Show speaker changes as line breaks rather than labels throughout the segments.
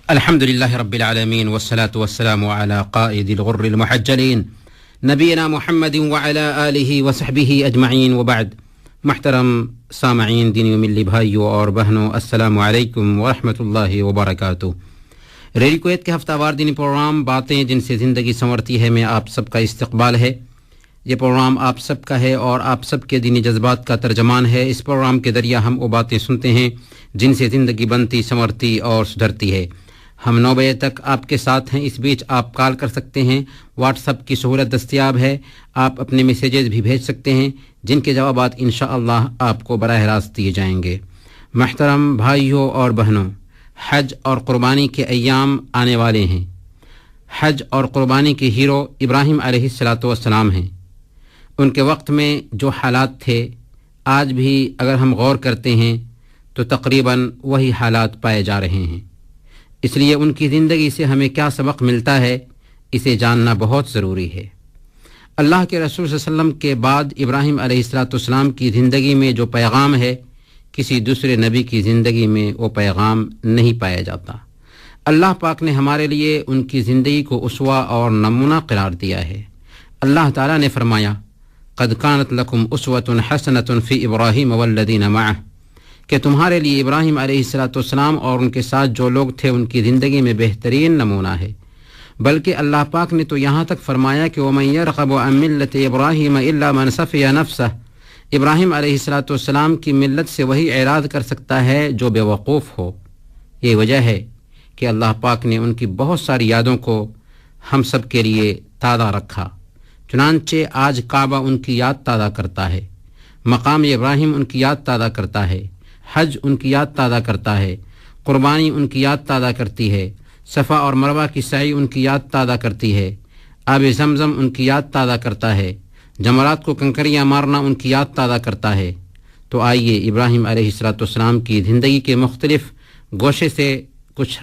الحمدللہ رب العالمین والصلاة والسلام علی قائد الغر المحجلین نبینا محمد وعلی آلہ وصحبہ اجمعین وبعد. محترم سامعین دینی و ملی بھائیوں اور بہنوں، السلام علیکم ورحمۃ اللہ وبرکاتہ. ریڈیو کویت کے ہفتہ وار دینی پروگرام باتیں جن سے زندگی سنورتی ہے میں آپ سب کا استقبال ہے. یہ پروگرام آپ سب کا ہے اور آپ سب کے دینی جذبات کا ترجمان ہے. اس پروگرام کے ذریعہ ہم وہ باتیں سنتے ہیں جن سے زندگی بنتی، سنورتی اور سدھرتی ہے. ہم 9 بجے تک آپ کے ساتھ ہیں. اس بیچ آپ کال کر سکتے ہیں، واٹس ایپ کی سہولت دستیاب ہے. آپ اپنے میسیجز بھی بھیج سکتے ہیں جن کے جوابات انشاءاللہ آپ کو براہ راست دیے جائیں گے. محترم بھائیوں اور بہنوں، حج اور قربانی کے ایام آنے والے ہیں. حج اور قربانی کے ہیرو ابراہیم علیہ السلام ہیں. ان کے وقت میں جو حالات تھے آج بھی اگر ہم غور کرتے ہیں تو تقریباً وہی حالات پائے جا رہے ہیں. اس لیے ان کی زندگی سے ہمیں کیا سبق ملتا ہے اسے جاننا بہت ضروری ہے. اللہ کے رسول صلی اللہ علیہ وسلم کے بعد ابراہیم علیہ السلام کی زندگی میں جو پیغام ہے کسی دوسرے نبی کی زندگی میں وہ پیغام نہیں پایا جاتا. اللہ پاک نے ہمارے لیے ان کی زندگی کو اسوہ اور نمونہ قرار دیا ہے. اللہ تعالیٰ نے فرمایا قد کانت لکم اسوۃ حسنۃ فی ابراہیم والذین معہ، کہ تمہارے لیے ابراہیم علیہ السلام اور ان کے ساتھ جو لوگ تھے ان کی زندگی میں بہترین نمونہ ہے. بلکہ اللہ پاک نے تو یہاں تک فرمایا کہ وَمَن يَرْغَبُ عَن مِّلَّةِ إِبْرَاهِيمَ إِلَّا مَنْ سَفِيَ نَفْسَهُ، ابراہیم علیہ السلام کی ملت سے وہی اعراض کر سکتا ہے جو بے وقوف ہو. یہ وجہ ہے کہ اللہ پاک نے ان کی بہت ساری یادوں کو ہم سب کے لیے تازہ رکھا. چنانچہ آج کعبہ ان کی یاد تازہ کرتا ہے، مقام ابراہیم ان کی یاد تازہ کرتا ہے، حج ان کی یاد تازہ کرتا ہے، قربانی ان کی یاد تازہ کرتی ہے، صفا اور مروہ کی سعی ان کی یاد تازہ کرتی ہے، آب زمزم ان کی یاد تازہ کرتا ہے، جمرات کو کنکریاں مارنا ان کی یاد تازہ کرتا ہے. تو آئیے ابراہیم علیہ السلام کی زندگی کے مختلف گوشے سے کچھ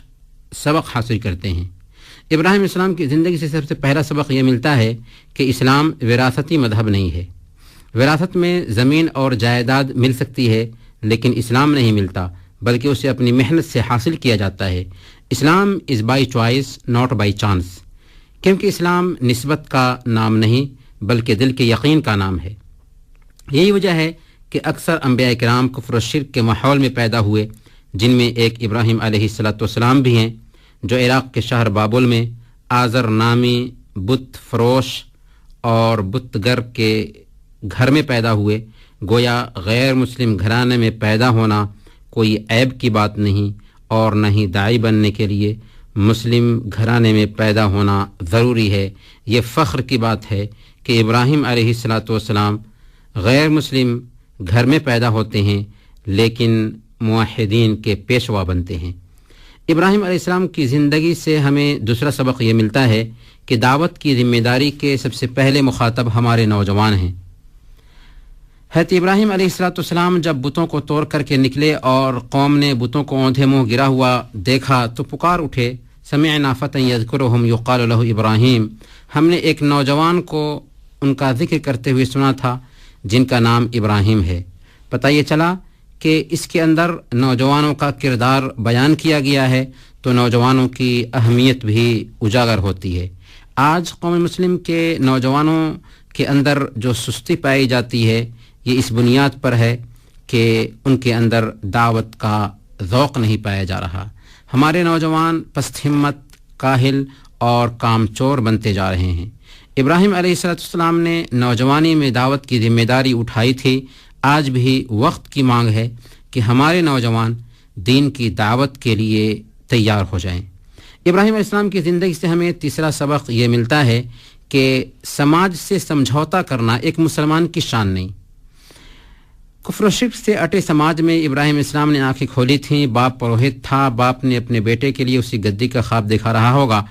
سبق حاصل کرتے ہیں. ابراہیم السلام کی زندگی سے سب سے پہلا سبق یہ ملتا ہے کہ اسلام وراثتی مذہب نہیں ہے. وراثت میں زمین اور جائیداد مل سکتی ہے لیکن اسلام نہیں ملتا، بلکہ اسے اپنی محنت سے حاصل کیا جاتا ہے. Islam is by choice not by chance, کیونکہ اسلام نسبت کا نام نہیں بلکہ دل کے یقین کا نام ہے. یہی وجہ ہے کہ اکثر انبیاء کرام کفر و شرک کے ماحول میں پیدا ہوئے، جن میں ایک ابراہیم علیہ السلام بھی ہیں جو عراق کے شہر بابل میں آزر نامی بت فروش اور بت گر کے گھر میں پیدا ہوئے. گویا غیر مسلم گھرانے میں پیدا ہونا کوئی عیب کی بات نہیں اور نہ ہی داعی بننے کے لیے مسلم گھرانے میں پیدا ہونا ضروری ہے. یہ فخر کی بات ہے کہ ابراہیم علیہ السلام غیر مسلم گھر میں پیدا ہوتے ہیں لیکن موحدین کے پیشوا بنتے ہیں. ابراہیم علیہ السلام کی زندگی سے ہمیں دوسرا سبق یہ ملتا ہے کہ دعوت کی ذمہ داری کے سب سے پہلے مخاطب ہمارے نوجوان ہیں. حضرت ابراہیم علیہ السلام جب بتوں کو توڑ کر کے نکلے اور قوم نے بتوں کو اوندھے منہ گرا ہوا دیکھا تو پکار اٹھے سمعنا فتى يذكرهم يقال له ابراہیم. ہم نے ایک نوجوان کو ان کا ذکر کرتے ہوئے سنا تھا جن کا نام ابراہیم ہے. پتہ یہ چلا کہ اس کے اندر نوجوانوں کا کردار بیان کیا گیا ہے تو نوجوانوں کی اہمیت بھی اجاگر ہوتی ہے. آج قوم مسلم کے نوجوانوں کے اندر جو سستی پائی جاتی ہے یہ اس بنیاد پر ہے کہ ان کے اندر دعوت کا ذوق نہیں پایا جا رہا. ہمارے نوجوان پست ہمت، کاہل اور کام چور بنتے جا رہے ہیں. ابراہیم علیہ السلام نے نوجوانی میں دعوت کی ذمہ داری اٹھائی تھی. آج بھی وقت کی مانگ ہے کہ ہمارے نوجوان دین کی دعوت کے لیے تیار ہو جائیں. ابراہیم علیہ السلام کی زندگی سے ہمیں تیسرا سبق یہ ملتا ہے کہ سماج سے سمجھوتا کرنا ایک مسلمان کی شان نہیں. کفر و شرک سے اٹے سماج میں ابراہیم السلام نے آنکھیں کھولی تھیں. باپ پروہت تھا، باپ نے اپنے بیٹے کے لیے اسی گدی کا خواب دیکھا رہا ہوگا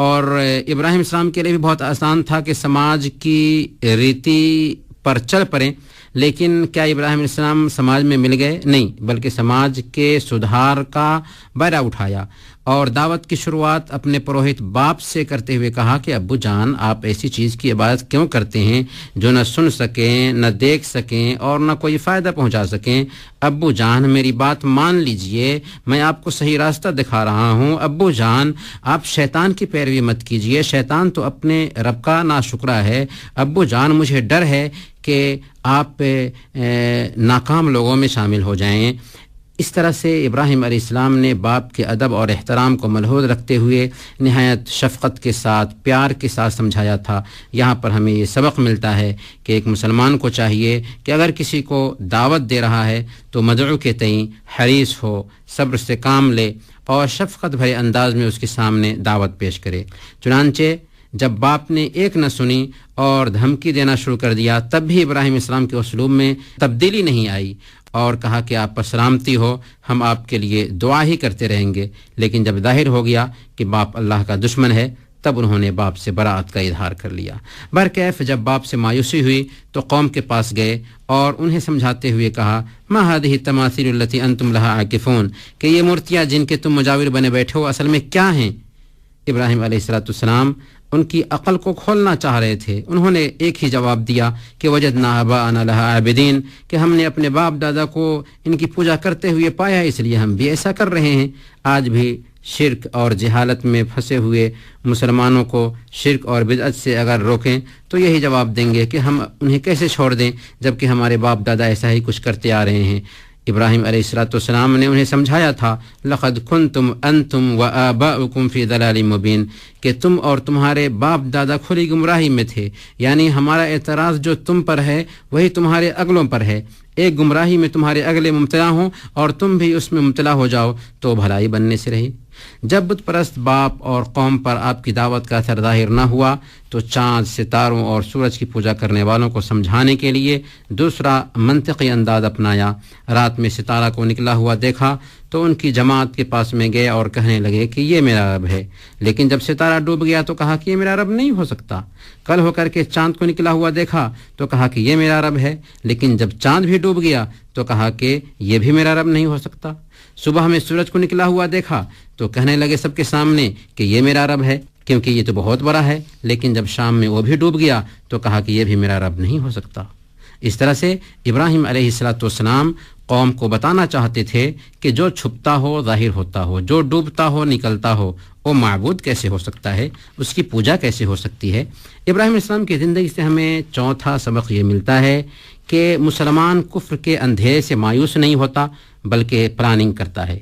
اور ابراہیم السلام کے لیے بھی بہت آسان تھا کہ سماج کی ریتی پر چل پڑیں، لیکن کیا ابراہیم علیہ السلام سماج میں مل گئے؟ نہیں، بلکہ سماج کے سدھار کا بیڑا اٹھایا اور دعوت کی شروعات اپنے پروہت باپ سے کرتے ہوئے کہا کہ ابو جان، آپ ایسی چیز کی عبادت کیوں کرتے ہیں جو نہ سن سکیں، نہ دیکھ سکیں اور نہ کوئی فائدہ پہنچا سکیں؟ ابو جان، میری بات مان لیجئے، میں آپ کو صحیح راستہ دکھا رہا ہوں۔ ابو جان، آپ شیطان کی پیروی مت کیجئے، شیطان تو اپنے رب کا ناشکرا ہے۔ ابو جان، مجھے ڈر ہے کہ آپ ناکام لوگوں میں شامل ہو جائیں۔ اس طرح سے ابراہیم علیہ السلام نے باپ کے ادب اور احترام کو ملحوظ رکھتے ہوئے نہایت شفقت کے ساتھ، پیار کے ساتھ سمجھایا تھا۔ یہاں پر ہمیں یہ سبق ملتا ہے کہ ایک مسلمان کو چاہیے کہ اگر کسی کو دعوت دے رہا ہے تو مدعو کے تئیں حریص ہو، صبر سے کام لے اور شفقت بھرے انداز میں اس کے سامنے دعوت پیش کرے۔ چنانچہ جب باپ نے ایک نہ سنی اور دھمکی دینا شروع کر دیا، تب بھی ابراہیم علیہ السلام کے اسلوب میں تبدیلی نہیں آئی اور کہا کہ آپ پر سلامتی ہو، ہم آپ کے لیے دعا ہی کرتے رہیں گے۔ لیکن جب ظاہر ہو گیا کہ باپ اللہ کا دشمن ہے، تب انہوں نے باپ سے براعت کا اظہار کر لیا۔ برکیف جب باپ سے مایوسی ہوئی تو قوم کے پاس گئے اور انہیں سمجھاتے ہوئے کہا، ما هذه التماثيل التي انتم لها عاکفون، کہ یہ مورتیاں جن کے تم مجاور بنے بیٹھے ہو اصل میں کیا ہیں؟ ابراہیم علیہ السلام ان کی عقل کو کھولنا چاہ رہے تھے۔ انہوں نے ایک ہی جواب دیا کہ وجدنا آباءنا لها عابدین، کہ ہم نے اپنے باپ دادا کو ان کی پوجا کرتے ہوئے پایا، اس لیے ہم بھی ایسا کر رہے ہیں۔ آج بھی شرک اور جہالت میں پھنسے ہوئے مسلمانوں کو شرک اور بدعت سے اگر روکیں تو یہی جواب دیں گے کہ ہم انہیں کیسے چھوڑ دیں جبکہ ہمارے باپ دادا ایسا ہی کچھ کرتے آ رہے ہیں۔ ابراہیم علیہ السلام نے انہیں سمجھایا تھا، لقد کنتم انتم وآباؤکم فی ضلال مبین، کہ تم اور تمہارے باپ دادا کھلی گمراہی میں تھے، یعنی ہمارا اعتراض جو تم پر ہے وہی تمہارے اگلوں پر ہے۔ ایک گمراہی میں تمہارے اگلے مبتلا ہوں اور تم بھی اس میں مبتلا ہو جاؤ تو بھلائی بننے سے رہی۔ جب بت پرست باپ اور قوم پر آپ کی دعوت کا اثر ظاہر نہ ہوا تو چاند، ستاروں اور سورج کی پوجا کرنے والوں کو سمجھانے کے لیے دوسرا منطقی انداز اپنایا۔ رات میں ستارہ کو نکلا ہوا دیکھا تو ان کی جماعت کے پاس میں گئے اور کہنے لگے کہ یہ میرا رب ہے، لیکن جب ستارہ ڈوب گیا تو کہا کہ یہ میرا رب نہیں ہو سکتا۔ کل ہو کر کے چاند کو نکلا ہوا دیکھا تو کہا کہ یہ میرا رب ہے، لیکن جب چاند بھی ڈوب گیا تو کہا کہ یہ بھی میرا رب نہیں ہو سکتا۔ صبح میں سورج کو نکلا ہوا دیکھا تو کہنے لگے سب کے سامنے کہ یہ میرا رب ہے کیونکہ یہ تو بہت بڑا ہے، لیکن جب شام میں وہ بھی ڈوب گیا تو کہا کہ یہ بھی میرا رب نہیں ہو سکتا۔ اس طرح سے ابراہیم علیہ السلام قوم کو بتانا چاہتے تھے کہ جو چھپتا ہو ظاہر ہوتا ہو، جو ڈوبتا ہو نکلتا ہو، وہ معبود کیسے ہو سکتا ہے، اس کی پوجا کیسے ہو سکتی ہے۔ ابراہیم علیہ السلام کی زندگی سے ہمیں چوتھا سبق یہ ملتا ہے کہ مسلمان کفر کے اندھیرے سے مایوس نہیں ہوتا بلکہ پلاننگ کرتا ہے۔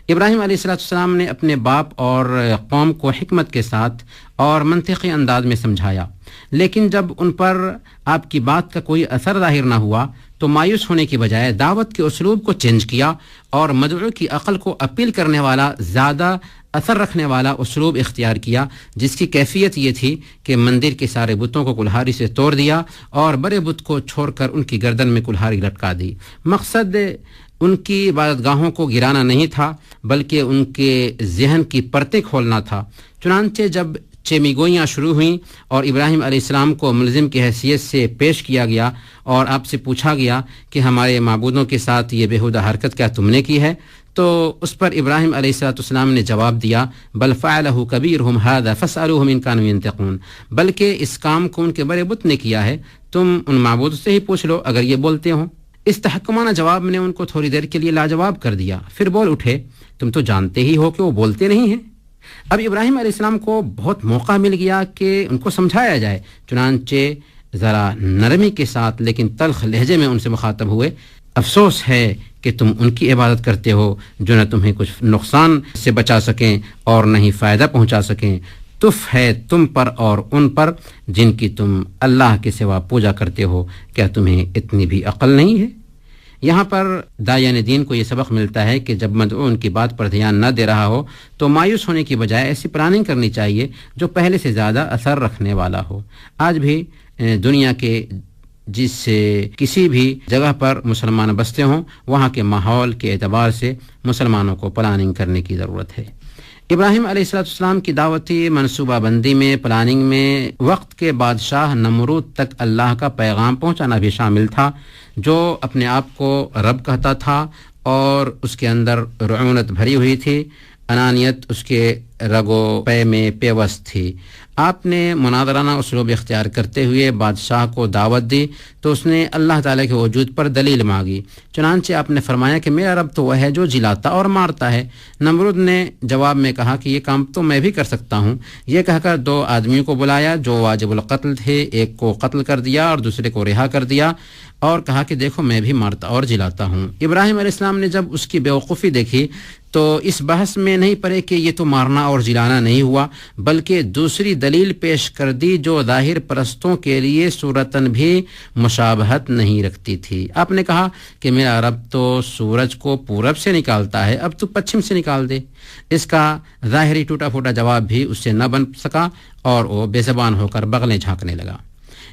ابراہیم علیہ السلام نے اپنے باپ اور قوم کو حکمت کے ساتھ اور منطقی انداز میں سمجھایا، لیکن جب ان پر آپ کی بات کا کوئی اثر ظاہر نہ ہوا تو مایوس ہونے کی بجائے دعوت کے اسلوب کو چینج کیا اور مدعو کی عقل کو اپیل کرنے والا، زیادہ اثر رکھنے والا اسلوب اختیار کیا، جس کی کیفیت یہ تھی کہ مندر کے سارے بتوں کو کلہاڑی سے توڑ دیا اور بڑے بت کو چھوڑ کر ان کی گردن میں کلہاڑی لٹکا دی۔ مقصد ان کی عبادت گاہوں کو گرانا نہیں تھا بلکہ ان کے ذہن کی پرتیں کھولنا تھا۔ چنانچہ جب چیمیگوئیاں شروع ہوئیں اور ابراہیم علیہ السلام کو ملزم کی حیثیت سے پیش کیا گیا اور آپ سے پوچھا گیا کہ ہمارے معبودوں کے ساتھ یہ بےہودہ حرکت کیا تم نے کی ہے، تو اس پر ابراہیم علیہ السلام نے جواب دیا، بل فعلہ کبیرہم ھذا فاسألوہم ان کانوا ینطقون، بلکہ اس کام کو ان کے بڑے بت نے کیا ہے، تم ان معبودوں سے ہی پوچھ لو اگر یہ بولتے ہوں۔ اس تحکمانہ جواب نے ان کو تھوڑی دیر کے لیے لاجواب کر دیا، پھر بول اٹھے، تم تو جانتے ہی ہو کہ وہ بولتے نہیں ہیں۔ اب ابراہیم علیہ السلام کو بہت موقع مل گیا کہ ان کو سمجھایا جائے، چنانچہ ذرا نرمی کے ساتھ لیکن تلخ لہجے میں ان سے مخاطب ہوئے، افسوس ہے کہ تم ان کی عبادت کرتے ہو جو نہ تمہیں کچھ نقصان سے بچا سکیں اور نہ ہی فائدہ پہنچا سکیں۔ تف ہے تم پر اور ان پر جن کی تم اللہ کے سوا پوجا کرتے ہو، کیا تمہیں اتنی بھی عقل نہیں ہے؟ یہاں پر داعیان دین کو یہ سبق ملتا ہے کہ جب مدعو ان کی بات پر دھیان نہ دے رہا ہو تو مایوس ہونے کی بجائے ایسی پلاننگ کرنی چاہیے جو پہلے سے زیادہ اثر رکھنے والا ہو۔ آج بھی دنیا کے جس کسی بھی جگہ پر مسلمان بستے ہوں، وہاں کے ماحول کے اعتبار سے مسلمانوں کو پلاننگ کرنے کی ضرورت ہے۔ ابراہیم علیہ السلام کی دعوتی منصوبہ بندی میں، پلاننگ میں وقت کے بادشاہ نمرود تک اللہ کا پیغام پہنچانا بھی شامل تھا، جو اپنے آپ کو رب کہتا تھا اور اس کے اندر رعونت بھری ہوئی تھی، انانیت اس کے رگو پے میں پیوست تھی۔ آپ نے مناظرانہ اسلوب اختیار کرتے ہوئے بادشاہ کو دعوت دی تو اس نے اللہ تعالیٰ کے وجود پر دلیل مانگی۔ چنانچہ آپ نے فرمایا کہ میرا رب تو وہ ہے جو جلاتا اور مارتا ہے۔ نمرود نے جواب میں کہا کہ یہ کام تو میں بھی کر سکتا ہوں۔ یہ کہہ کر 2 آدمیوں کو بلایا جو واجب القتل تھے، ایک کو قتل کر دیا اور دوسرے کو رہا کر دیا، اور کہا کہ دیکھو میں بھی مارتا اور جلاتا ہوں۔ ابراہیم علیہ السلام نے جب اس کی بیوقوفی دیکھی تو اس بحث میں نہیں پڑے کہ یہ تو مارنا اور جلانا نہیں ہوا، بلکہ دوسری دلیل پیش کر دی جو ظاہر پرستوں کے لیے صورتاً بھی مشابہت نہیں رکھتی تھی۔ آپ نے کہا کہ میرا رب تو سورج کو پورب سے نکالتا ہے، اب تو پچھم سے نکال دے۔ اس کا ظاہری ٹوٹا پھوٹا جواب بھی اس سے نہ بن سکا اور وہ بے زبان ہو کر بغلیں جھانکنے لگا۔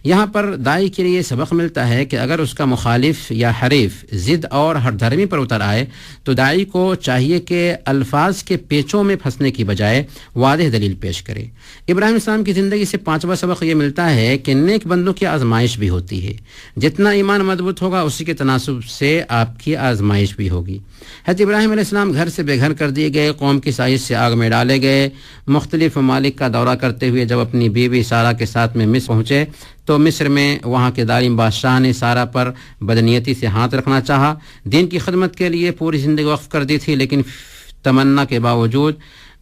یہاں پر داعی کے لیے سبق ملتا ہے کہ اگر اس کا مخالف یا حریف ضد اور ہر دھرمی پر اتر آئے تو داعی کو چاہیے کہ الفاظ کے پیچوں میں پھنسنے کی بجائے واضح دلیل پیش کرے۔ ابراہیم السلام کی زندگی سے 5واں سبق یہ ملتا ہے کہ نیک بندوں کی آزمائش بھی ہوتی ہے۔ جتنا ایمان مضبوط ہوگا اسی کے تناسب سے آپ کی آزمائش بھی ہوگی۔ حضرت ابراہیم علیہ السلام گھر سے بے گھر کر دیے گئے، قوم کی سائش سے آگ میں ڈالے گئے، مختلف ممالک کا دورہ کرتے ہوئے جب اپنی بیوی سارہ کے ساتھ میں مصر پہنچے تو مصر میں وہاں کے ظالم بادشاہ نے سارہ پر بدنیتی سے ہاتھ رکھنا چاہا۔ دین کی خدمت کے لیے پوری زندگی وقف کر دی تھی، لیکن تمنا کے باوجود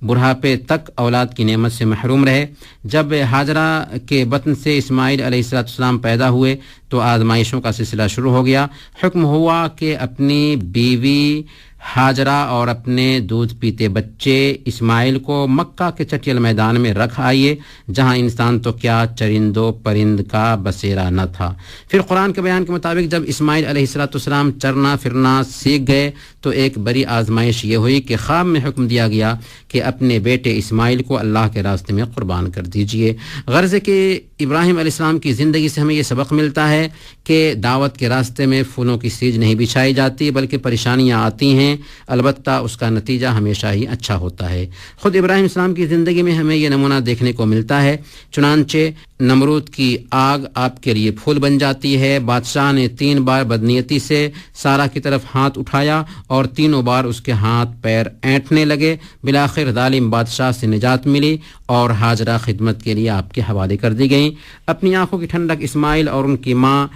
بڑھاپے تک اولاد کی نعمت سے محروم رہے۔ جب ہاجرہ کے بطن سے اسماعیل علیہ السلام پیدا ہوئے تو آزمائشوں کا سلسلہ شروع ہو گیا۔ حکم ہوا کہ اپنی بیوی ہاجرہ اور اپنے دودھ پیتے بچے اسماعیل کو مکہ کے چٹیل میدان میں رکھ آئیے، جہاں انسان تو کیا چرند و پرند کا بسیرا نہ تھا۔ پھر قرآن کے بیان کے مطابق جب اسماعیل علیہ السلام چرنا پھرنا سیکھ گئے تو ایک بڑی آزمائش یہ ہوئی کہ خواب میں حکم دیا گیا کہ اپنے بیٹے اسماعیل کو اللہ کے راستے میں قربان کر دیجئے۔ غرض ہے کہ ابراہیم علیہ السلام کی زندگی سے ہمیں یہ سبق ملتا ہے کہ دعوت کے راستے میں پھولوں کی سیج نہیں بچھائی جاتی، بلکہ پریشانیاں آتی ہیں، البتہ اس کا نتیجہ ہمیشہ ہی اچھا ہوتا ہے۔ خود ابراہیم السلام کی زندگی میں ہمیں یہ نمونہ دیکھنے کو ملتا ہے۔ چنانچہ نمرود کی آگ آپ کے لیے پھول بن جاتی ہے۔ بادشاہ نے 3 بار بدنیتی سے سارہ کی طرف ہاتھ اٹھایا اور تینوں بار اس کے ہاتھ پیر اینٹنے لگے۔ بالآخر ظالم بادشاہ سے نجات ملی اور ہاجرہ خدمت کے لیے آپ کے حوالے کر دی گئیں۔ اپنی آنکھوں کی ٹھنڈک اسماعیل اور ان کی ماں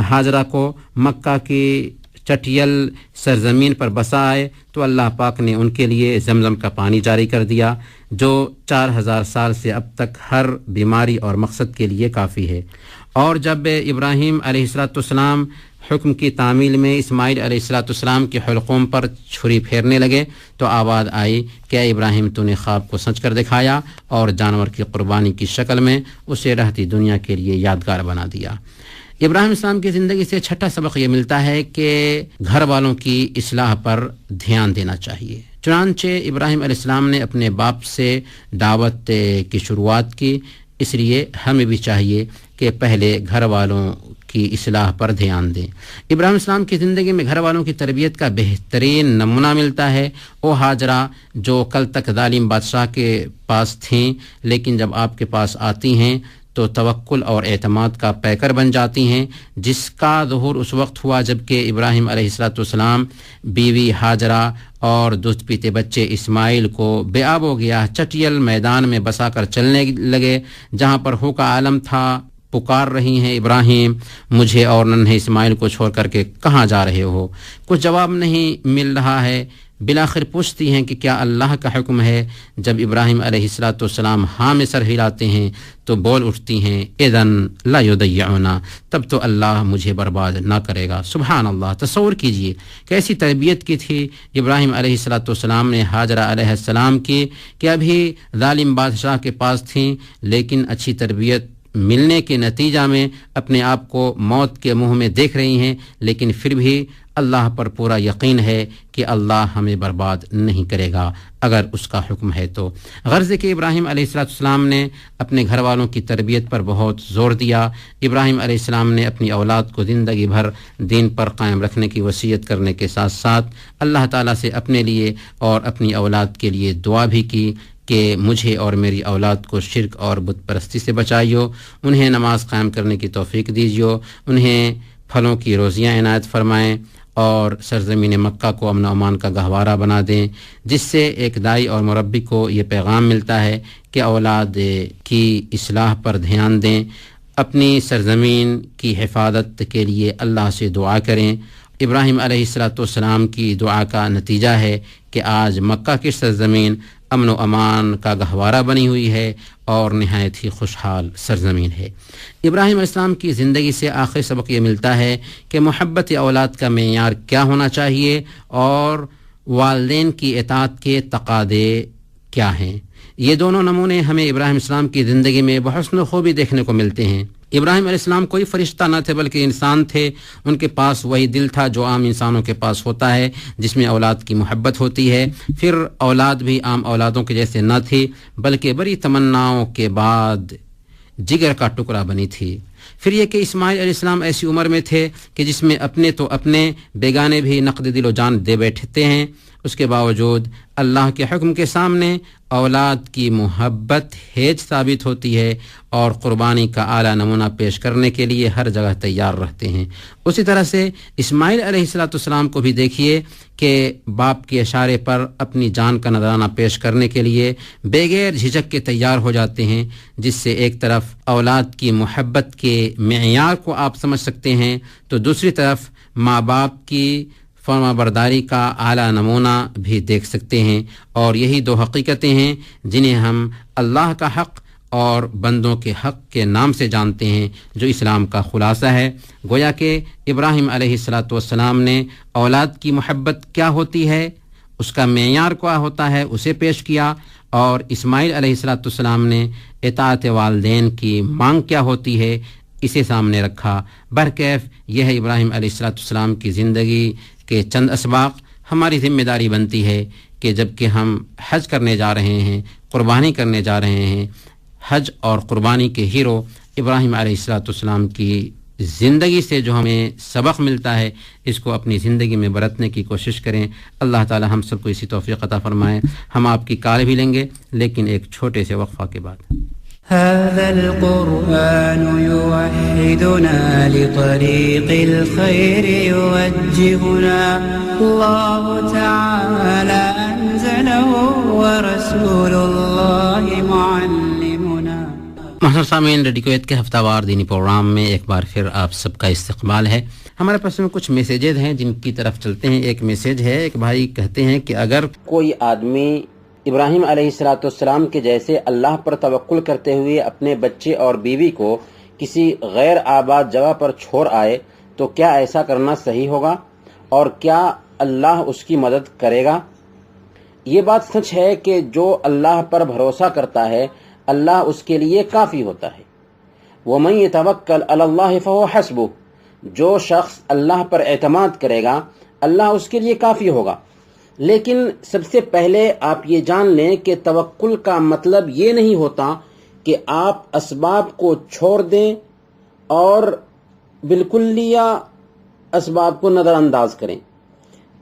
ہاجرہ کو مکہ کی چٹیل سرزمین پر بسائے تو اللہ پاک نے ان کے لیے زمزم کا پانی جاری کر دیا، جو 4000 سال سے اب تک ہر بیماری اور مقصد کے لیے کافی ہے۔ اور جب ابراہیم علیہ السلام حکم کی تعمیل میں اسماعیل علیہ السلام کے حلقوم پر چھری پھیرنے لگے تو آواز آئی کہ اے ابراہیم تو نے خواب کو سچ کر دکھایا اور جانور کی قربانی کی شکل میں اسے رہتی دنیا کے لیے یادگار بنا دیا۔ ابراہیم السلام کی زندگی سے 6واں سبق یہ ملتا ہے کہ گھر والوں کی اصلاح پر دھیان دینا چاہیے۔ چنانچہ ابراہیم علیہ السلام نے اپنے باپ سے دعوت کی شروعات کی، اس لیے ہمیں بھی چاہیے کہ پہلے گھر والوں کی اصلاح پر دھیان دیں۔ ابراہیم السلام کی زندگی میں گھر والوں کی تربیت کا بہترین نمونہ ملتا ہے۔ وہ ہاجرہ جو کل تک ظالم بادشاہ کے پاس تھیں، لیکن جب آپ کے پاس آتی ہیں تو توکل اور اعتماد کا پیکر بن جاتی ہیں، جس کا ظہور اس وقت ہوا جب کہ ابراہیم علیہ السلام بیوی ہاجرہ اور دودھ پیتے بچے اسماعیل کو بے آب و گیا چٹیل میدان میں بسا کر چلنے لگے، جہاں پر ہو کا عالم تھا۔ پکار رہی ہیں ابراہیم مجھے اور ننھے اسماعیل کو چھوڑ کر کے کہاں جا رہے ہو؟ کچھ جواب نہیں مل رہا ہے۔ بالآخر پوچھتی ہیں کہ کیا اللہ کا حکم ہے؟ جب ابراہیم علیہ السلام ہاں میں سر ہلاتے ہیں تو بول اٹھتی ہیں اذن لا یضیعنا، تب تو اللہ مجھے برباد نہ کرے گا۔ سبحان اللہ! تصور کیجئے کیسی تربیت کی تھی ابراہیم علیہ السلام نے ہاجرہ علیہ السلام کی کہ ابھی ظالم بادشاہ کے پاس تھیں، لیکن اچھی تربیت ملنے کے نتیجہ میں اپنے آپ کو موت کے منہ میں دیکھ رہی ہیں، لیکن پھر بھی اللہ پر پورا یقین ہے کہ اللہ ہمیں برباد نہیں کرے گا اگر اس کا حکم ہے تو۔ غرض کہ ابراہیم علیہ السلام نے اپنے گھر والوں کی تربیت پر بہت زور دیا۔ ابراہیم علیہ السلام نے اپنی اولاد کو زندگی بھر دین پر قائم رکھنے کی وصیت کرنے کے ساتھ ساتھ اللہ تعالیٰ سے اپنے لیے اور اپنی اولاد کے لیے دعا بھی کی کہ مجھے اور میری اولاد کو شرک اور بت پرستی سے بچائیو، انہیں نماز قائم کرنے کی توفیق دیجیو، انہیں پھلوں کی روزیاں عنایت فرمائیں اور سرزمین مکہ کو امن و امان کا گہوارہ بنا دیں، جس سے ایک دائی اور مربی کو یہ پیغام ملتا ہے کہ اولاد کی اصلاح پر دھیان دیں، اپنی سرزمین کی حفاظت کے لیے اللہ سے دعا کریں۔ ابراہیم علیہ السلام کی دعا کا نتیجہ ہے کہ آج مکہ کی سرزمین امن و امان کا گہوارہ بنی ہوئی ہے اور نہایت ہی خوشحال سرزمین ہے۔ ابراہیم علیہ السلام کی زندگی سے آخری سبق یہ ملتا ہے کہ محبت اولاد کا معیار کیا ہونا چاہیے اور والدین کی اطاعت کے تقاضے کیا ہیں۔ یہ دونوں نمونے ہمیں ابراہیم علیہ السلام کی زندگی میں بحسن خوبی دیکھنے کو ملتے ہیں۔ ابراہیم علیہ السلام کوئی فرشتہ نہ تھے بلکہ انسان تھے، ان کے پاس وہی دل تھا جو عام انسانوں کے پاس ہوتا ہے، جس میں اولاد کی محبت ہوتی ہے۔ پھر اولاد بھی عام اولادوں کے جیسے نہ تھی بلکہ بڑی تمناؤں کے بعد جگر کا ٹکڑا بنی تھی۔ پھر یہ کہ اسماعیل علیہ السلام ایسی عمر میں تھے کہ جس میں اپنے تو اپنے بیگانے بھی نقد دل و جان دے بیٹھتے ہیں، اس کے باوجود اللہ کے حکم کے سامنے اولاد کی محبت ہیج ثابت ہوتی ہے اور قربانی کا اعلیٰ نمونہ پیش کرنے کے لیے ہر جگہ تیار رہتے ہیں۔ اسی طرح سے اسماعیل علیہ السلام کو بھی دیکھیے کہ باپ کے اشارے پر اپنی جان کا نذرانہ پیش کرنے کے لیے بغیر جھجک کے تیار ہو جاتے ہیں، جس سے ایک طرف اولاد کی محبت کے معیار کو آپ سمجھ سکتے ہیں تو دوسری طرف ماں باپ کی فرما برداری کا اعلیٰ نمونہ بھی دیکھ سکتے ہیں، اور یہی دو حقیقتیں ہیں جنہیں ہم اللہ کا حق اور بندوں کے حق کے نام سے جانتے ہیں، جو اسلام کا خلاصہ ہے۔ گویا کہ ابراہیم علیہ السلام نے اولاد کی محبت کیا ہوتی ہے، اس کا معیار کیا ہوتا ہے، اسے پیش کیا، اور اسماعیل علیہ السلام نے اطاعت والدین کی مانگ کیا ہوتی ہے اسے سامنے رکھا۔ برکیف یہ ہے ابراہیم علیہ السلام کی زندگی کے چند اسباق۔ ہماری ذمہ داری بنتی ہے کہ جب کہ ہم حج کرنے جا رہے ہیں، قربانی کرنے جا رہے ہیں، حج اور قربانی کے ہیرو ابراہیم علیہ السلام کی زندگی سے جو ہمیں سبق ملتا ہے اس کو اپنی زندگی میں برتنے کی کوشش کریں۔ اللہ تعالی ہم سب کو اسی توفیق عطا فرمائے۔ ہم آپ کی کال بھی لیں گے لیکن ایک چھوٹے سے وقفہ کے بعد۔
هذا القرآن يوحدنا لطريق الخير يوجهنا الله تعالى أنزله ورسول الله معلمنا۔
محترم سامعین، ریڈیو کویت کے ہفتہ وار دینی پروگرام میں ایک بار پھر آپ سب کا استقبال ہے۔ ہمارے پاس میں کچھ میسیجز ہیں جن کی طرف چلتے ہیں۔ ایک میسیج ہے، ایک بھائی کہتے ہیں کہ اگر کوئی آدمی ابراہیم علیہ السلام کے جیسے اللہ پر توکل کرتے ہوئے اپنے بچے اور بیوی کو کسی غیر آباد جگہ پر چھوڑ آئے تو کیا ایسا کرنا صحیح ہوگا، اور کیا اللہ اس کی مدد کرے گا؟ یہ بات سچ ہے کہ جو اللہ پر بھروسہ کرتا ہے اللہ اس کے لیے کافی ہوتا ہے۔ وَمَن يَتَوَكَّلْ عَلَى اللَّهِ فَهُوَ حَسْبُهُ، جو شخص اللہ پر اعتماد کرے گا اللہ اس کے لیے کافی ہوگا۔ لیکن سب سے پہلے آپ یہ جان لیں کہ توکل کا مطلب یہ نہیں ہوتا کہ آپ اسباب کو چھوڑ دیں اور بالکلیہ اسباب کو نظر انداز کریں۔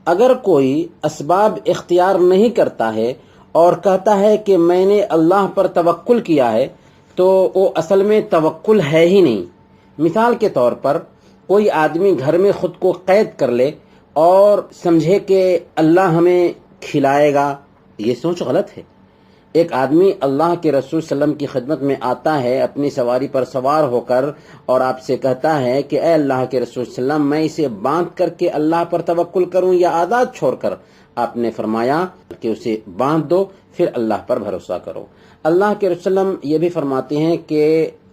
اگر کوئی اسباب اختیار نہیں کرتا ہے اور کہتا ہے کہ میں نے اللہ پر توکل کیا ہے تو وہ اصل میں توکل ہے ہی نہیں۔ مثال کے طور پر کوئی آدمی گھر میں خود کو قید کر لے اور سمجھے کہ اللہ ہمیں کھلائے گا، یہ سوچ غلط ہے۔ ایک آدمی اللہ کے رسول صلی اللہ علیہ وسلم کی خدمت میں آتا ہے اپنی سواری پر سوار ہو کر اور آپ سے کہتا ہے کہ اے اللہ کے رسول صلی اللہ علیہ وسلم، میں اسے باندھ کر کے اللہ پر توکل کروں یا آزاد چھوڑ کر؟ آپ نے فرمایا کہ اسے باندھ دو، پھر اللہ پر بھروسہ کرو۔ اللہ کے رسول صلی اللہ علیہ وسلم یہ بھی فرماتے ہیں کہ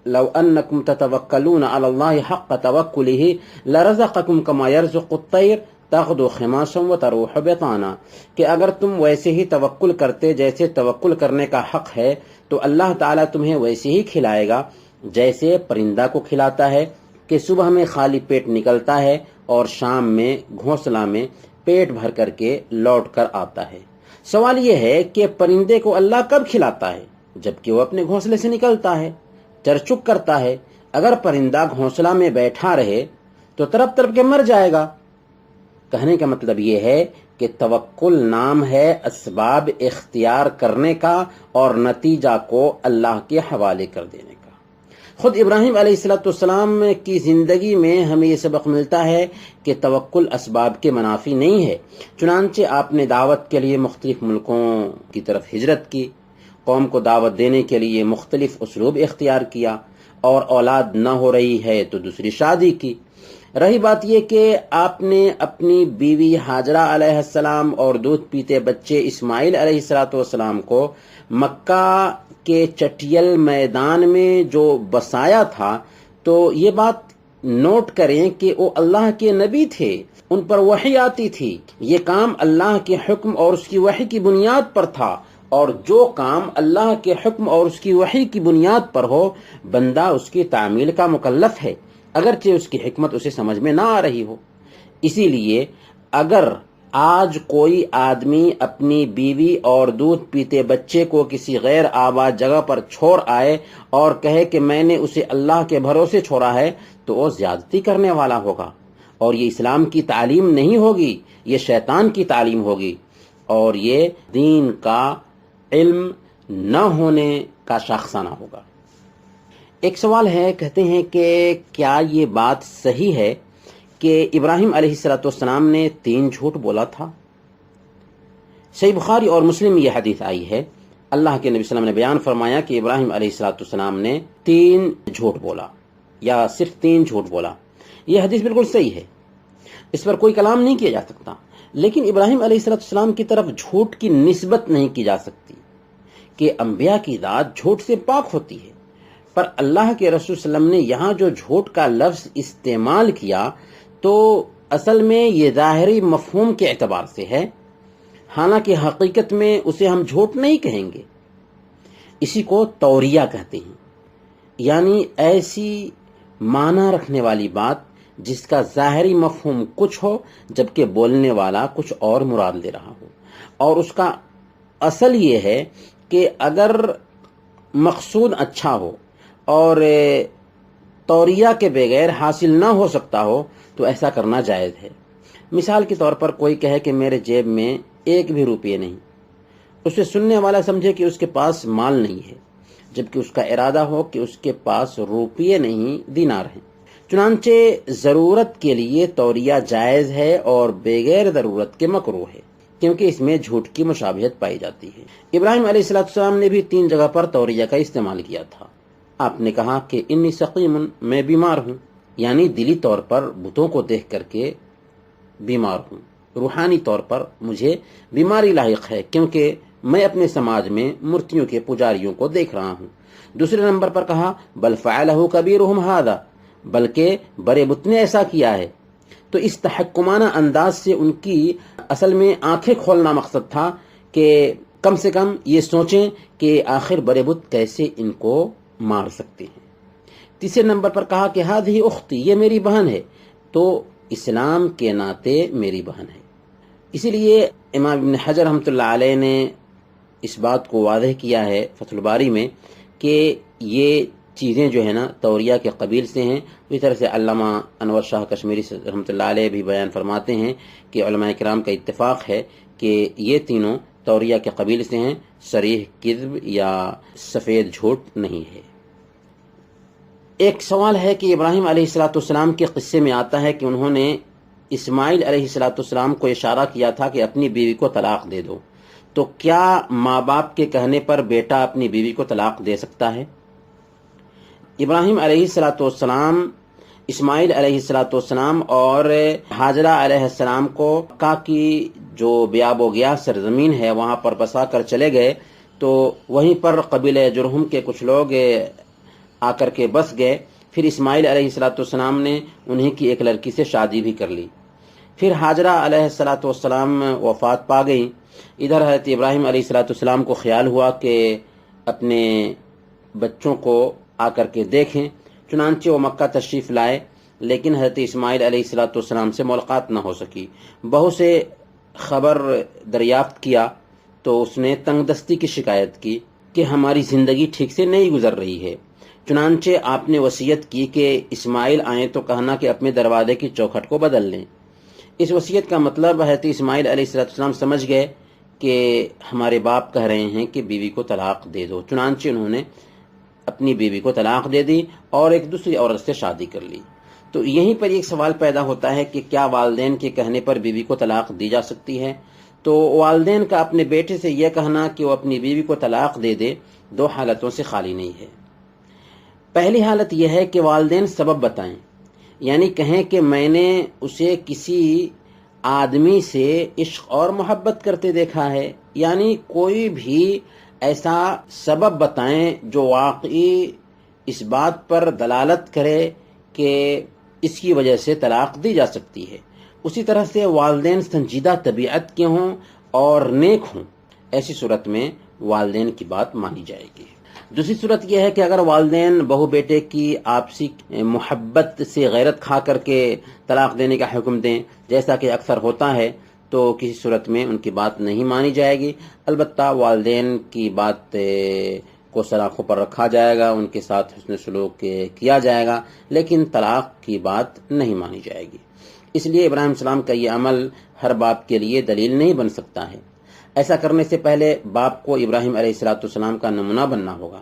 لو انکم تتوکلون علی اللہ حق توکلہ لرزقکم کما یرزق الطیر تغدو خماسا وتروح بطانا، کہ اگر تم ویسے ہی توکل کرتے جیسے توکل کرنے کا حق ہے تو اللہ تعالیٰ تمہیں ویسے ہی کھلائے گا جیسے پرندہ کو کھلاتا ہے، کہ صبح میں خالی پیٹ نکلتا ہے اور شام میں گھونسلہ میں پیٹ بھر کر کے لوٹ کر آتا ہے۔ سوال یہ ہے کہ پرندے کو اللہ کب کھلاتا ہے؟ جبکہ وہ اپنے گھونسلے سے نکلتا ہے، چرچک کرتا ہے۔ اگر پرندہ گھونسلہ میں بیٹھا رہے تو تڑپ تڑپ کے مر جائے گا۔ کہنے کا مطلب یہ ہے کہ توکل نام ہے اسباب اختیار کرنے کا اور نتیجہ کو اللہ کے حوالے کر دینے کا۔ خود ابراہیم علیہ السلام کی زندگی میں ہمیں یہ سبق ملتا ہے کہ توکل اسباب کے منافی نہیں ہے۔ چنانچہ آپ نے دعوت کے لیے مختلف ملکوں کی طرف ہجرت کی، قوم کو دعوت دینے کے لیے مختلف اسلوب اختیار کیا، اور اولاد نہ ہو رہی ہے تو دوسری شادی کی۔ رہی بات یہ کہ آپ نے اپنی بیوی ہاجرہ علیہ السلام اور دودھ پیتے بچے اسماعیل علیہ السلام کو مکہ کے چٹیل میدان میں جو بسایا تھا، تو یہ بات نوٹ کریں کہ وہ اللہ کے نبی تھے، ان پر وحی آتی تھی۔ یہ کام اللہ کے حکم اور اس کی وحی کی بنیاد پر تھا، اور جو کام اللہ کے حکم اور اس کی وحی کی بنیاد پر ہو، بندہ اس کی تعمیل کا مکلف ہے، اگرچہ اس کی حکمت اسے سمجھ میں نہ آ رہی ہو۔ اسی لیے اگر آج کوئی آدمی اپنی بیوی اور دودھ پیتے بچے کو کسی غیر آباد جگہ پر چھوڑ آئے اور کہے کہ میں نے اسے اللہ کے بھروسے چھوڑا ہے، تو وہ زیادتی کرنے والا ہوگا، اور یہ اسلام کی تعلیم نہیں ہوگی، یہ شیطان کی تعلیم ہوگی، اور یہ دین کا علم نہ ہونے کا شاخسانہ ہوگا۔ ایک سوال ہے، کہتے ہیں کہ کیا یہ بات صحیح ہے کہ ابراہیم علیہ السلام نے 3 جھوٹ بولا تھا؟ صحیح بخاری اور مسلم یہ حدیث آئی ہے، اللہ کے نبی صلی اللہ علیہ وسلم نے بیان فرمایا کہ ابراہیم علیہ السلام نے 3 جھوٹ بولا، یا صرف 3 جھوٹ بولا۔ یہ حدیث بالکل صحیح ہے، اس پر کوئی کلام نہیں کیا جا سکتا، لیکن ابراہیم علیہ السلام کی طرف جھوٹ کی نسبت نہیں کی جا سکتی کہ انبیاء کی ذات جھوٹ سے پاک ہوتی ہے۔ پر اللہ کے رسول صلی اللہ علیہ وسلم نے یہاں جو جھوٹ کا لفظ استعمال کیا، تو اصل میں یہ ظاہری مفہوم کے اعتبار سے ہے، حالانکہ حقیقت میں اسے ہم جھوٹ نہیں کہیں گے۔ اسی کو توریہ کہتے ہیں، یعنی ایسی معنی رکھنے والی بات جس کا ظاہری مفہوم کچھ ہو جبکہ بولنے والا کچھ اور مراد لے رہا ہو، اور اس کا اصل یہ ہے کہ اگر مقصود اچھا ہو اور توریہ کے بغیر حاصل نہ ہو سکتا ہو تو ایسا کرنا جائز ہے۔ مثال کے طور پر کوئی کہے کہ میرے جیب میں 1 بھی روپیہ نہیں، اسے سننے والا سمجھے کہ اس کے پاس مال نہیں ہے، جبکہ اس کا ارادہ ہو کہ اس کے پاس روپیے نہیں دینار ہیں۔ چنانچہ ضرورت کے لیے توریہ جائز ہے اور بغیر ضرورت کے مکروہ ہے، کیونکہ اس میں جھوٹ کی مشابہت پائی جاتی ہے۔ ابراہیم علیہ السلام نے بھی 3 جگہ پر توریہ کا استعمال کیا تھا۔ آپ نے کہا کہ انی سقیم، میں بیمار ہوں، یعنی دلی طور پر بتوں کو دیکھ کر کے بیمار ہوں، روحانی طور پر مجھے بیماری لاحق ہے، کیونکہ میں اپنے سماج میں مورتیوں کے پجاریوں کو دیکھ رہا ہوں۔ دوسرے نمبر پر کہا بل فعلہ کبیرہم ھذا، بلکہ بڑے بت نے ایسا کیا ہے۔ تو اس تحکمانہ انداز سے ان کی اصل میں آنکھیں کھولنا مقصد تھا کہ کم سے کم یہ سوچیں کہ آخر بڑے بت کیسے ان کو مار سکتے ہیں۔ تیسرے نمبر پر کہا کہ ہذہ اختی، یہ میری بہن ہے، تو اسلام کے ناطے میری بہن ہے۔ اسی لیے امام ابن حجر رحمۃ اللہ علیہ نے اس بات کو واضح کیا ہے فتح الباری میں کہ یہ چیزیں جو ہے نا توریہ کے قبیل سے ہیں۔ اسی طرح سے علامہ انور شاہ کشمیری رحمۃ اللہ علیہ بھی بیان فرماتے ہیں کہ علماء کرام کا اتفاق ہے کہ یہ تینوں توریہ کے قبیل سے ہیں، صریح کذب یا سفید جھوٹ نہیں ہے۔ ایک سوال ہے کہ ابراہیم علیہ السلام کے قصے میں آتا ہے کہ انہوں نے اسماعیل علیہ السلام کو اشارہ کیا تھا کہ اپنی بیوی کو طلاق دے دو، تو کیا ماں باپ کے کہنے پر بیٹا اپنی بیوی کو طلاق دے سکتا ہے؟ ابراہیم علیہ السلام، اسماعیل علیہ السلام اور ہاجرہ علیہ السلام کو مکہ کی جو بیاب و گیا سرزمین ہے وہاں پر بسا کر چلے گئے، تو وہیں پر قبیلہ جرہم کے کچھ لوگ آ کر کے بس گئے۔ پھر اسماعیل علیہ السلام نے انہیں کی ایک لڑکی سے شادی بھی کر لی۔ پھر ہاجرہ علیہ السلام وفات پا گئیں۔ ادھر حضرت ابراہیم علیہ السلام کو خیال ہوا کہ اپنے بچوں کو آ کر کے دیکھیں، چنانچہ وہ مکہ تشریف لائے لیکن حضرت اسماعیل علیہ السلام سے ملاقات نہ ہو سکی۔ بہو سے خبر دریافت کیا تو اس نے تنگ دستی کی شکایت کی کہ ہماری زندگی ٹھیک سے نہیں گزر رہی ہے۔ چنانچہ آپ نے وصیت کی کہ اسماعیل آئیں تو کہنا کہ اپنے دروازے کی چوکھٹ کو بدل لیں۔ اس وصیت کا مطلب حضرت اسماعیل علیہ السلام سمجھ گئے کہ ہمارے باپ کہہ رہے ہیں کہ بیوی کو طلاق دے دو، چنانچہ انہوں نے اپنی بیوی کو طلاق دے دی اور ایک دوسری عورت سے شادی کر لی۔ تو یہیں پر ایک سوال پیدا ہوتا ہے کہ کیا والدین کے کہنے پر بیوی کو طلاق دی جا سکتی ہے؟ تو والدین کا اپنے بیٹے سے یہ کہنا کہ وہ اپنی بیوی کو طلاق دے دے دو حالتوں سے خالی نہیں ہے۔ پہلی حالت یہ ہے کہ والدین سبب بتائیں، یعنی کہیں کہ میں نے اسے کسی آدمی سے عشق اور محبت کرتے دیکھا ہے، یعنی کوئی بھی ایسا سبب بتائیں جو واقعی اس بات پر دلالت کرے کہ اس کی وجہ سے طلاق دی جا سکتی ہے۔ اسی طرح سے والدین سنجیدہ طبیعت کے ہوں اور نیک ہوں، ایسی صورت میں والدین کی بات مانی جائے گی۔ دوسری صورت یہ ہے کہ اگر والدین بہو بیٹے کی آپسی محبت سے غیرت کھا کر کے طلاق دینے کا حکم دیں، جیسا کہ اکثر ہوتا ہے، تو کسی صورت میں ان کی بات نہیں مانی جائے گی۔ البتہ والدین کی بات کو سراخوں پر رکھا جائے گا، ان کے ساتھ حسن سلوک کیا جائے گا، لیکن طلاق کی بات نہیں مانی جائے گی۔ اس لیے ابراہیم السلام کا یہ عمل ہر باپ کے لیے دلیل نہیں بن سکتا ہے۔ ایسا کرنے سے پہلے باپ کو ابراہیم علیہ السلام کا نمونہ بننا ہوگا۔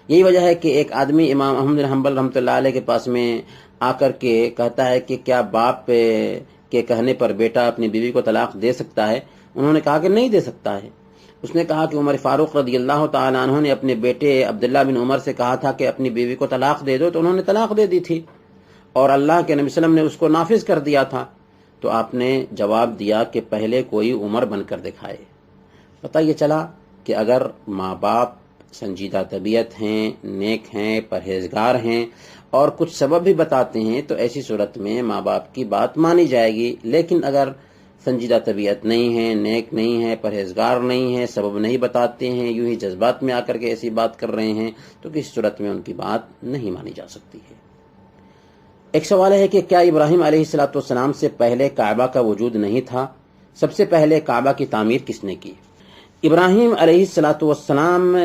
یہی وجہ ہے کہ ایک آدمی امام احمد بن حنبل رحمۃ اللہ علیہ کے پاس میں آ کر کے کہتا ہے کہ کیا باپ کے کہنے پر بیٹا اپنی بیوی کو طلاق دے سکتا ہے؟ انہوں نے کہا کہ نہیں دے سکتا ہے۔ اس نے کہا کہ عمر فاروق رضی اللہ تعالیٰ عنہ نے اپنے بیٹے عبداللہ بن عمر سے کہا تھا کہ اپنی بیوی کو طلاق دے دو، تو انہوں نے طلاق دے دی تھی اور اللہ کے نبی صلی اللہ علیہ وسلم نے اس کو نافذ کر دیا تھا۔ تو آپ نے جواب دیا کہ پہلے کوئی عمر بن کر دکھائے۔ پتہ یہ چلا کہ اگر ماں باپ سنجیدہ طبیعت ہیں، نیک ہیں، پرہیزگار ہیں اور کچھ سبب بھی بتاتے ہیں تو ایسی صورت میں ماں باپ کی بات مانی جائے گی، لیکن اگر سنجیدہ طبیعت نہیں ہے، نیک نہیں ہے، پرہیزگار نہیں ہے، سبب نہیں بتاتے ہیں، یوں ہی جذبات میں آ کر کے ایسی بات کر رہے ہیں، تو کسی صورت میں ان کی بات نہیں مانی جا سکتی ہے۔ ایک سوال ہے کہ کیا ابراہیم علیہ السلام سے پہلے کعبہ کا وجود نہیں تھا؟ سب سے پہلے کعبہ کی تعمیر کس نے کی؟ ابراہیم علیہ السلام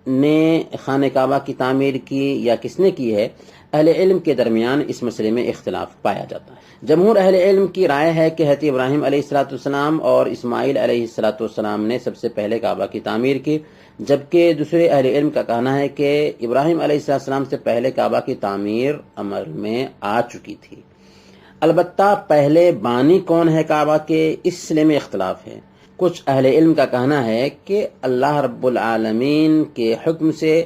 نے خانہ کعبہ کی تعمیر کی یا کس نے کی ہے؟ اہل علم کے درمیان اس مسئلے میں اختلاف پایا جاتا ہے۔ جمہور اہل علم کی رائے ہے کہ حضرت ابراہیم علیہ السلام اور اسماعیل علیہ السلام نے سب سے پہلے کعبہ کی تعمیر کی، جبکہ دوسرے اہل علم کا کہنا ہے کہ ابراہیم علیہ السلام سے پہلے کعبہ کی تعمیر عمل میں آ چکی تھی۔ البتہ پہلے بانی کون ہے کعبہ کے، اس سلسلے میں اختلاف ہے۔ کچھ اہل علم کا کہنا ہے کہ اللہ رب العالمین کے حکم سے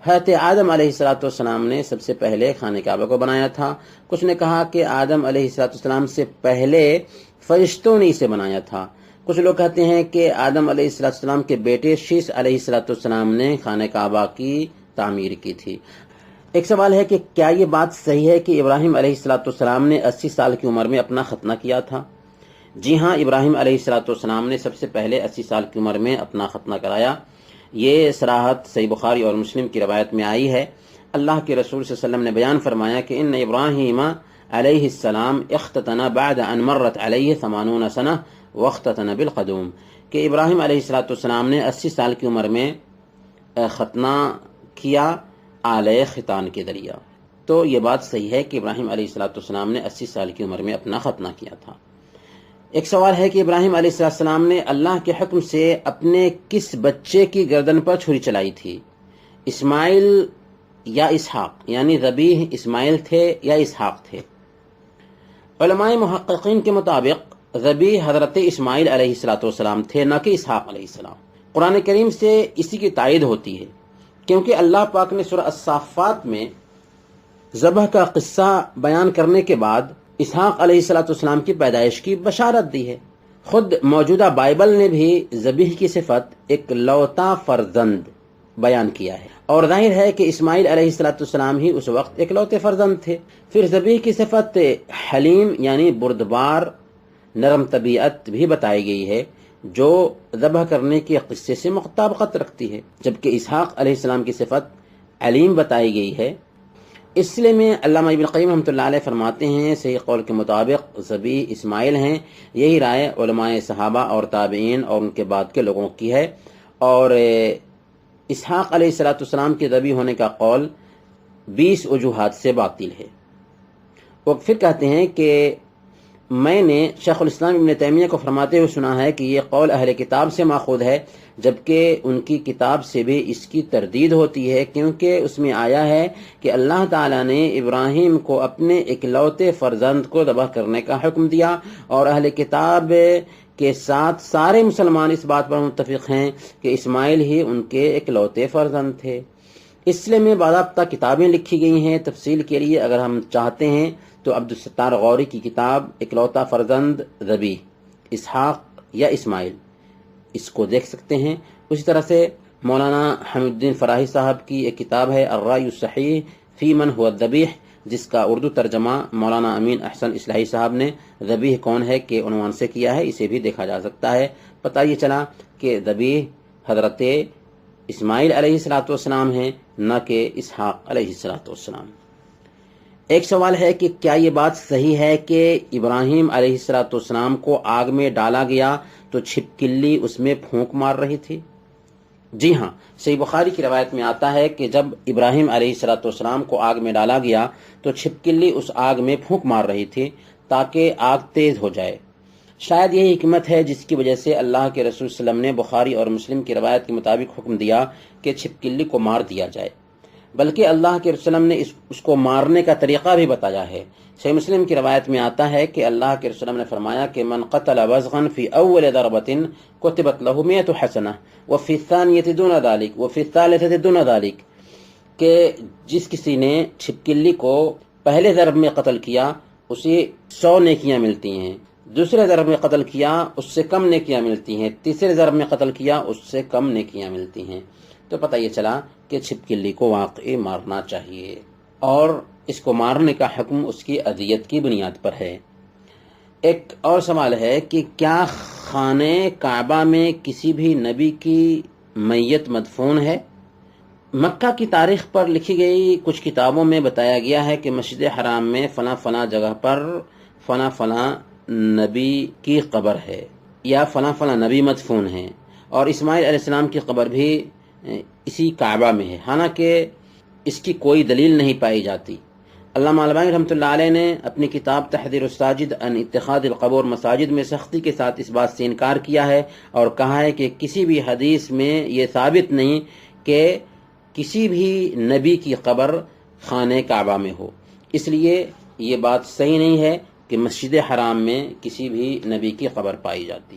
حضرت آدم علیہ السلام نے سب سے پہلے خانہ کعبہ کو بنایا تھا۔ کچھ نے کہا کہ آدم علیہ السلام سے پہلے فرشتوں نے اسے بنایا تھا۔ کچھ لوگ کہتے ہیں کہ آدم علیہ السلام کے بیٹے شیش علیہ السلام نے خانہ کعبہ کی تعمیر کی تھی۔ ایک سوال ہے کہ کیا یہ بات صحیح ہے کہ ابراہیم علیہ السلام نے 80 سال کی عمر میں اپنا ختنہ کیا تھا؟ جی ہاں، ابراہیم علیہ السلام نے سب سے پہلے 80 سال کی عمر میں اپنا ختنہ کرایا۔ یہ صراحت صحیح بخاری اور مسلم کی روایت میں آئی ہے۔ اللہ کے رسول صلی اللہ علیہ وسلم نے بیان فرمایا کہ ان ابراہیم علیہ السلام اختتن بعد ان مرت علیہ 80 سنہ واختتن بالقدوم، کہ ابراہیم علیہ السلام نے 80 سال کی عمر میں ختنہ کیا آلۂ ختان کے ذریعہ۔ تو یہ بات صحیح ہے کہ ابراہیم علیہ السلام نے 80 سال کی عمر میں اپنا ختنہ کیا تھا۔ ایک سوال ہے کہ ابراہیم علیہ السلام نے اللہ کے حکم سے اپنے کس بچے کی گردن پر چھری چلائی تھی؟ اسماعیل یا اسحاق، یعنی ذبیح اسماعیل تھے یا اسحاق تھے؟ علماء محققین کے مطابق ذبیح حضرت اسماعیل علیہ السلام تھے، نہ کہ اسحاق علیہ السلام۔ قرآن کریم سے اسی کی تائید ہوتی ہے، کیونکہ اللہ پاک نے سورہ الصافات میں ذبح کا قصہ بیان کرنے کے بعد اسحاق علیہ السلام کی پیدائش کی بشارت دی ہے۔ خود موجودہ بائبل نے بھی ذبیح کی صفت ایک لوتا فرزند بیان کیا ہے، اور ظاہر ہے کہ اسماعیل علیہ السلام ہی اس وقت ایک لوتے فرزند تھے۔ پھر ذبیح کی صفت حلیم یعنی بردبار، نرم طبیعت بھی بتائی گئی ہے، جو ذبح کرنے کے قصے سے مطابقت رکھتی ہے، جبکہ اسحاق علیہ السلام کی صفت علیم بتائی گئی ہے، اس لیے میں علامہ ابن القیم رحمۃ اللہ علیہ فرماتے ہیں صحیح قول کے مطابق ذبیح اسماعیل ہیں. یہی رائے علماء صحابہ اور تابعین اور ان کے بعد کے لوگوں کی ہے. اور اسحاق علیہ السلام کے ذبیح ہونے کا قول 20 وجوہات سے باطل ہے. وہ پھر کہتے ہیں کہ میں نے شیخ الاسلام ابن تیمیہ کو فرماتے ہوئے سنا ہے کہ یہ قول اہل کتاب سے ماخوذ ہے، جبکہ ان کی کتاب سے بھی اس کی تردید ہوتی ہے، کیونکہ اس میں آیا ہے کہ اللہ تعالیٰ نے ابراہیم کو اپنے اکلوتے فرزند کو ذبح کرنے کا حکم دیا، اور اہل کتاب کے ساتھ سارے مسلمان اس بات پر متفق ہیں کہ اسماعیل ہی ان کے اکلوتے فرزند تھے. اس لیے میں باضابطہ کتابیں لکھی گئی ہیں تفصیل کے لیے. اگر ہم چاہتے ہیں تو عبدالستار غوری کی کتاب اکلوتا فرزند ذبیح اسحاق یا اسماعیل، اس کو دیکھ سکتے ہیں. اسی طرح سے مولانا حمید الدین فراہی صاحب کی ایک کتاب ہے الرأی الصحیح فی من هو الذبیح، جس کا اردو ترجمہ مولانا امین احسن اصلاحی صاحب نے ذبیح کون ہے کے عنوان سے کیا ہے. اسے بھی دیکھا جا سکتا ہے. پتہ یہ چلا کہ ذبیح حضرت اسماعیل علیہ السلام ہیں، نہ کہ اسحاق علیہ السلام. ایک سوال ہے کہ کیا یہ بات صحیح ہے کہ ابراہیم علیہ السلام کو آگ میں ڈالا گیا تو چھپکلی اس میں پھونک مار رہی تھی؟ جی ہاں، صحیح بخاری کی روایت میں آتا ہے کہ جب ابراہیم علیہ السلام کو آگ میں ڈالا گیا تو چھپکلی اس آگ میں پھونک مار رہی تھی تاکہ آگ تیز ہو جائے. شاید یہی حکمت ہے جس کی وجہ سے اللہ کے رسول صلی اللہ علیہ وسلم نے بخاری اور مسلم کی روایت کے مطابق حکم دیا کہ چھپکلی کو مار دیا جائے، بلکہ اللہ کے رسول نے اس کو مارنے کا طریقہ بھی بتایا ہے. صحیح مسلم کی روایت میں آتا ہے کہ اللہ کے رسول نے فرمایا کہ من قتل وزغا فی اول ضربۃ کتبت له 100 حسنہ وفی الثانیۃ دون ذلک وفی الثالثۃ دون ذلک، کہ جس کسی نے چھپکلی کو پہلے ضرب میں قتل کیا اسے 100 نیکیاں ملتی ہیں، دوسرے ضرب میں قتل کیا اس سے کم نیکیاں ملتی ہیں، تیسرے ضرب میں قتل کیا اس سے کم نیکیاں ملتی ہیں. تو پتہ یہ چلا کہ چھپکلی کو واقعی مارنا چاہیے، اور اس کو مارنے کا حکم اس کی اذیت کی بنیاد پر ہے. ایک اور سوال ہے کہ کیا خانہ کعبہ میں کسی بھی نبی کی میت مدفون ہے؟ مکہ کی تاریخ پر لکھی گئی کچھ کتابوں میں بتایا گیا ہے کہ مسجد حرام میں فلاں فلاں جگہ پر فلاں فلاں نبی کی قبر ہے یا فلاں فلاں نبی مدفون ہیں، اور اسماعیل علیہ السلام کی قبر بھی اسی کعبہ میں ہے، حالانکہ اس کی کوئی دلیل نہیں پائی جاتی. علامہ البانی رحمۃ اللہ علیہ نے اپنی کتاب تحذیر الساجد عن اتخاذ القبور مساجد میں سختی کے ساتھ اس بات سے انکار کیا ہے اور کہا ہے کہ کسی بھی حدیث میں یہ ثابت نہیں کہ کسی بھی نبی کی قبر خانہ کعبہ میں ہو. اس لیے یہ بات صحیح نہیں ہے کہ مسجد حرام میں کسی بھی نبی کی قبر پائی جاتی.